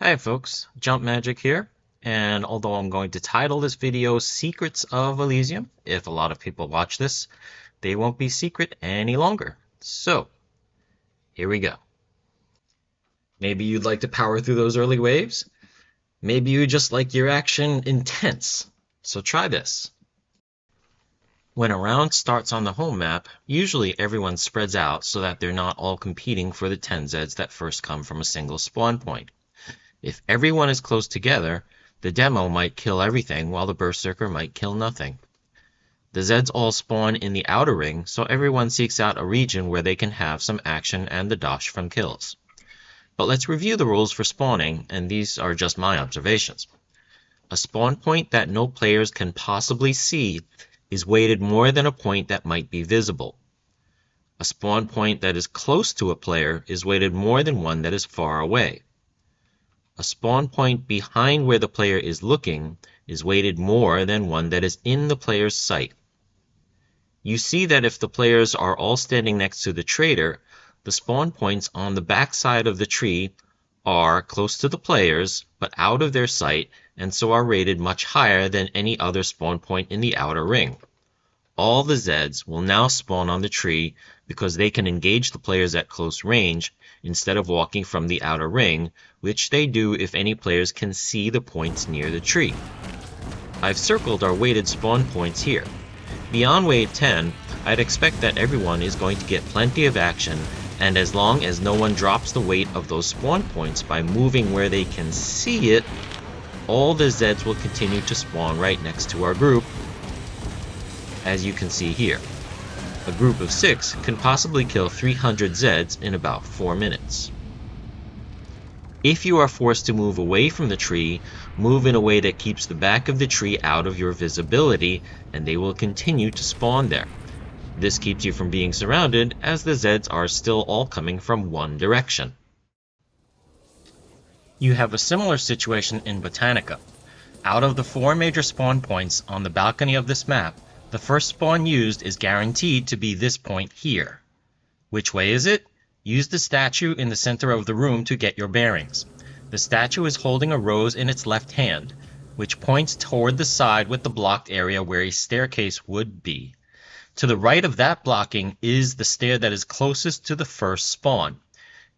Hi folks, Jump Magic here, and although I'm going to title this video Secrets of Elysium, if a lot of people watch this, they won't be secret any longer. So, here we go. Maybe you'd like to power through those early waves? Maybe you just like your action intense. So try this. When a round starts on the home map, usually everyone spreads out so that they're not all competing for the 10 Zeds that first come from a single spawn point. If everyone is close together, the demo might kill everything while the Berserker might kill nothing. The Zeds all spawn in the outer ring, so everyone seeks out a region where they can have some action and the dosh from kills. But let's review the rules for spawning, and these are just my observations. A spawn point that no players can possibly see is weighted more than a point that might be visible. A spawn point that is close to a player is weighted more than one that is far away. A spawn point behind where the player is looking is weighted more than one that is in the player's sight. You see that if the players are all standing next to the trader, the spawn points on the back side of the tree are close to the players but out of their sight, and so are rated much higher than any other spawn point in the outer ring. All the Zeds will now spawn on the tree because they can engage the players at close range instead of walking from the outer ring, which they do if any players can see the points near the tree. I've circled our weighted spawn points here. Beyond wave 10, I'd expect that everyone is going to get plenty of action, and as long as no one drops the weight of those spawn points by moving where they can see it, all the Zeds will continue to spawn right next to our group, as you can see here. A group of 6 can possibly kill 300 Zeds in about 4 minutes. If you are forced to move away from the tree, move in a way that keeps the back of the tree out of your visibility, and they will continue to spawn there. This keeps you from being surrounded, as the Zeds are still all coming from one direction. You have a similar situation in Botanica. Out of the 4 major spawn points on the balcony of this map, the first spawn used is guaranteed to be this point here. Which way is it? Use the statue in the center of the room to get your bearings. The statue is holding a rose in its left hand, which points toward the side with the blocked area where a staircase would be. To the right of that blocking is the stair that is closest to the first spawn.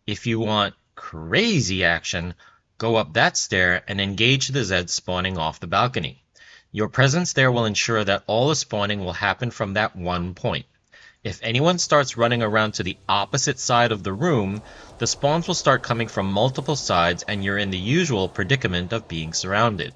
If you want crazy action, go up that stair and engage the Zeds spawning off the balcony. Your presence there will ensure that all the spawning will happen from that one point. If anyone starts running around to the opposite side of the room, the spawns will start coming from multiple sides and you're in the usual predicament of being surrounded.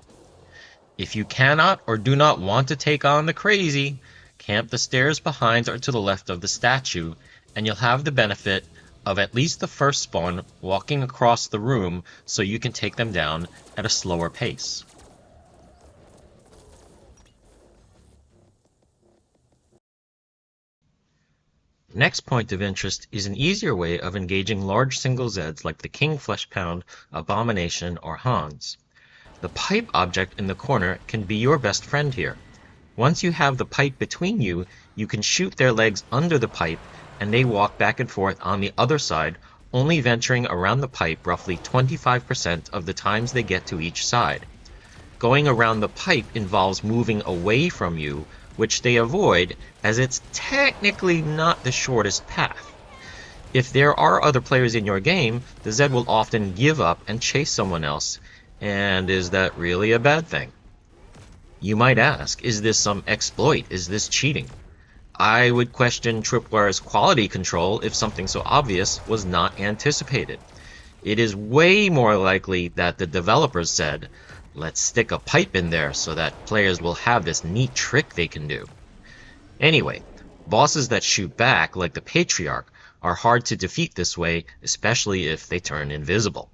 If you cannot or do not want to take on the crazy, camp the stairs behind or to the left of the statue, and you'll have the benefit of at least the first spawn walking across the room so you can take them down at a slower pace. Next point of interest is an easier way of engaging large single Zeds like the King Fleshpound, Abomination, or Hans. The pipe object in the corner can be your best friend here. Once you have the pipe between you, you can shoot their legs under the pipe and they walk back and forth on the other side, only venturing around the pipe roughly 25% of the times they get to each side. Going around the pipe involves moving away from you, which they avoid as it's technically not the shortest path. If there are other players in your game, the Zed will often give up and chase someone else, and is that really a bad thing? You might ask, is this some exploit? Is this cheating? I would question Tripwire's quality control if something so obvious was not anticipated. It is way more likely that the developers said, let's stick a pipe in there so that players will have this neat trick they can do. Anyway, bosses that shoot back, like the Patriarch, are hard to defeat this way, especially if they turn invisible.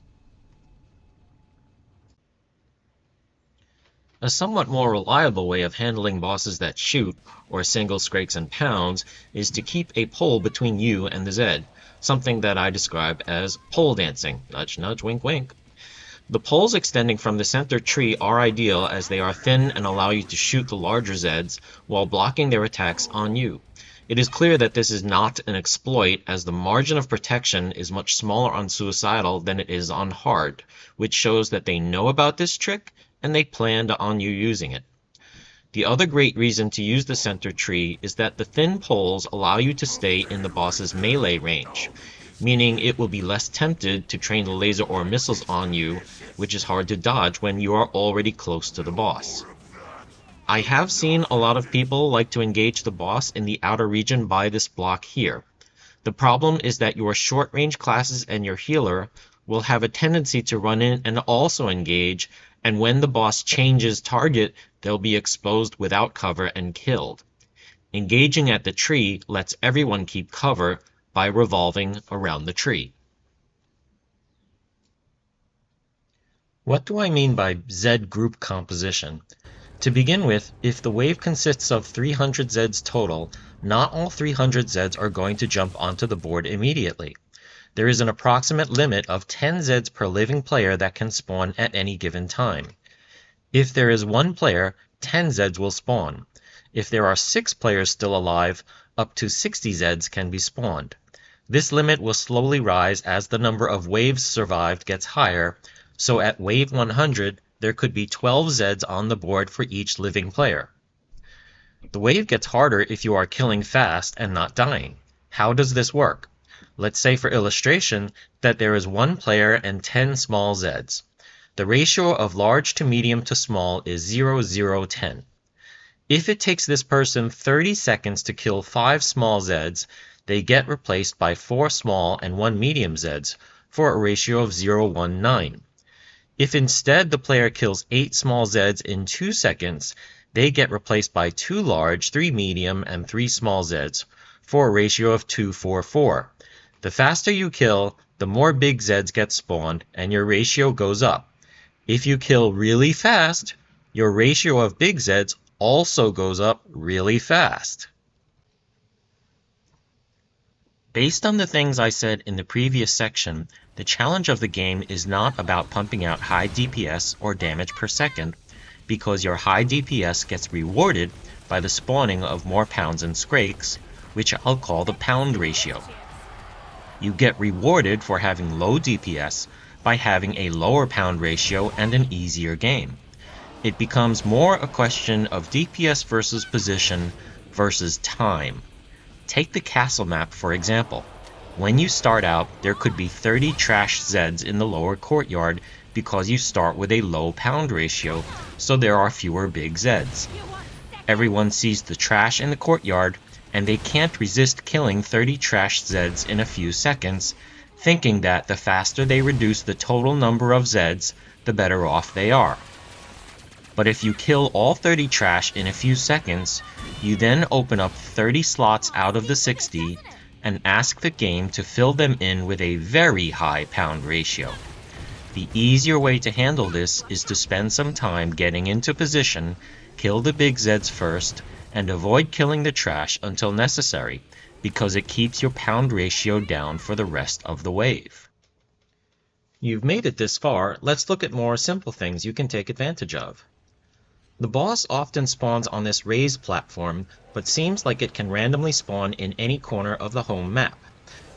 A somewhat more reliable way of handling bosses that shoot, or single scrakes and pounds, is to keep a pole between you and the Zed, something that I describe as pole dancing. Nudge, nudge, wink, wink. The poles extending from the center tree are ideal as they are thin and allow you to shoot the larger Zeds while blocking their attacks on you. It is clear that this is not an exploit, as the margin of protection is much smaller on Suicidal than it is on Hard, which shows that they know about this trick and they planned on you using it. The other great reason to use the center tree is that the thin poles allow you to stay in the boss's melee range, meaning it will be less tempted to train the laser or missiles on you, which is hard to dodge when you are already close to the boss. I have seen a lot of people like to engage the boss in the outer region by this block here. The problem is that your short-range classes and your healer will have a tendency to run in and also engage, and when the boss changes target, they'll be exposed without cover and killed. Engaging at the tree lets everyone keep cover by revolving around the tree. What do I mean by Z group composition? To begin with, if the wave consists of 300 Zeds total, not all 300 Zeds are going to jump onto the board immediately. There is an approximate limit of 10 Zeds per living player that can spawn at any given time. If there is one player, 10 Zeds will spawn. If there are 6 players still alive, up to 60 Zeds can be spawned. This limit will slowly rise as the number of waves survived gets higher, so at wave 100, there could be 12 Zeds on the board for each living player. The wave gets harder if you are killing fast and not dying. How does this work? Let's say for illustration that there is one player and 10 small Zeds. The ratio of large to medium to small is 0, 0, 10. If it takes this person 30 seconds to kill 5 small Zeds, they get replaced by 4 small and 1 medium Zeds for a ratio of 0, 1, 9. If instead the player kills 8 small Zeds in 2 seconds, they get replaced by 2 large, 3 medium, and 3 small Zeds for a ratio of 2, 4, 4. The faster you kill, the more big Zeds get spawned and your ratio goes up. If you kill really fast, your ratio of big Zeds also goes up really fast. Based on the things I said in the previous section, the challenge of the game is not about pumping out high DPS or damage per second, because your high DPS gets rewarded by the spawning of more pounds and scrakes, which I'll call the pound ratio. You get rewarded for having low DPS by having a lower pound ratio and an easier game. It becomes more a question of DPS versus position versus time. Take the castle map for example. When you start out, there could be 30 trash Zeds in the lower courtyard because you start with a low pound ratio, so there are fewer big Zeds. Everyone sees the trash in the courtyard, and they can't resist killing 30 trash Zeds in a few seconds, thinking that the faster they reduce the total number of Zeds, the better off they are. But if you kill all 30 trash in a few seconds, you then open up 30 slots out of the 60 and ask the game to fill them in with a very high pound ratio. The easier way to handle this is to spend some time getting into position, kill the big Zeds first, and avoid killing the trash until necessary, because it keeps your pound ratio down for the rest of the wave. You've made it this far, let's look at more simple things you can take advantage of. The boss often spawns on this raised platform, but seems like it can randomly spawn in any corner of the home map.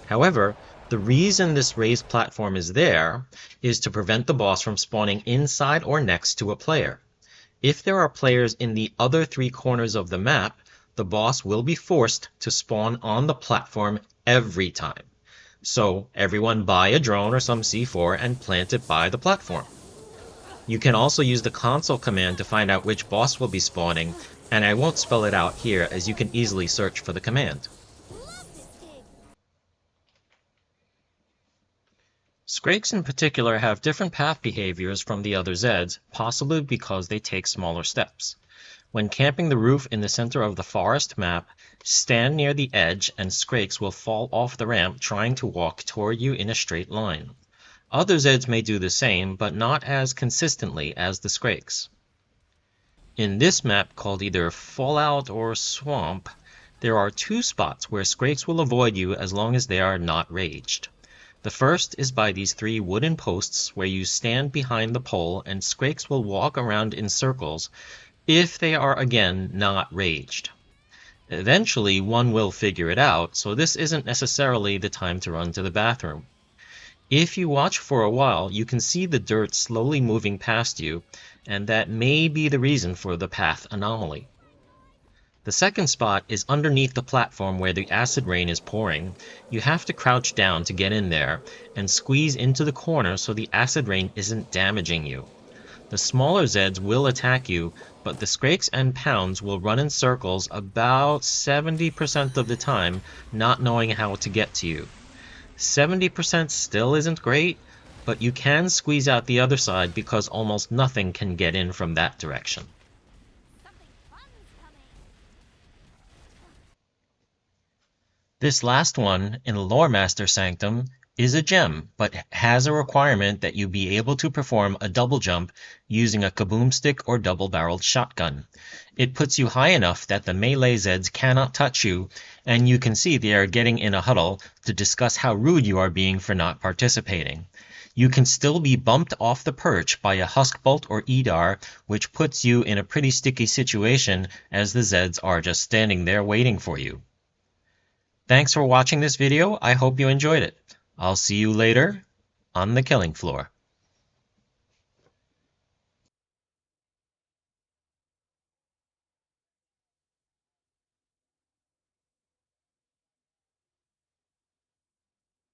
However, the reason this raised platform is there is to prevent the boss from spawning inside or next to a player. If there are players in the other 3 corners of the map, the boss will be forced to spawn on the platform every time. So everyone buy a drone or some C4 and plant it by the platform. You can also use the console command to find out which boss will be spawning, and I won't spell it out here as you can easily search for the command. Scrakes in particular have different path behaviors from the other Zeds, possibly because they take smaller steps. When camping the roof in the center of the forest map, stand near the edge and Scrakes will fall off the ramp trying to walk toward you in a straight line. Other Zeds may do the same, but not as consistently as the Scrakes. In this map, called either Fallout or Swamp, there are 2 spots where Scrakes will avoid you as long as they are not raged. The first is by these 3 wooden posts where you stand behind the pole and Scrakes will walk around in circles if they are again not raged. Eventually, one will figure it out, so this isn't necessarily the time to run to the bathroom. If you watch for a while, you can see the dirt slowly moving past you, and that may be the reason for the path anomaly. The second spot is underneath the platform where the acid rain is pouring. You have to crouch down to get in there, and squeeze into the corner so the acid rain isn't damaging you. The smaller Zeds will attack you, but the Scrakes and Pounds will run in circles about 70% of the time, not knowing how to get to you. 70% still isn't great, but you can squeeze out the other side because almost nothing can get in from that direction. This last one, in Lore Master Sanctum, is a gem, but has a requirement that you be able to perform a double jump using a kaboom stick or double-barreled shotgun. It puts you high enough that the melee Zeds cannot touch you, and you can see they are getting in a huddle to discuss how rude you are being for not participating. You can still be bumped off the perch by a Huskbolt or Edar, which puts you in a pretty sticky situation as the Zeds are just standing there waiting for you. Thanks for watching this video. I hope you enjoyed it. I'll see you later on the killing floor.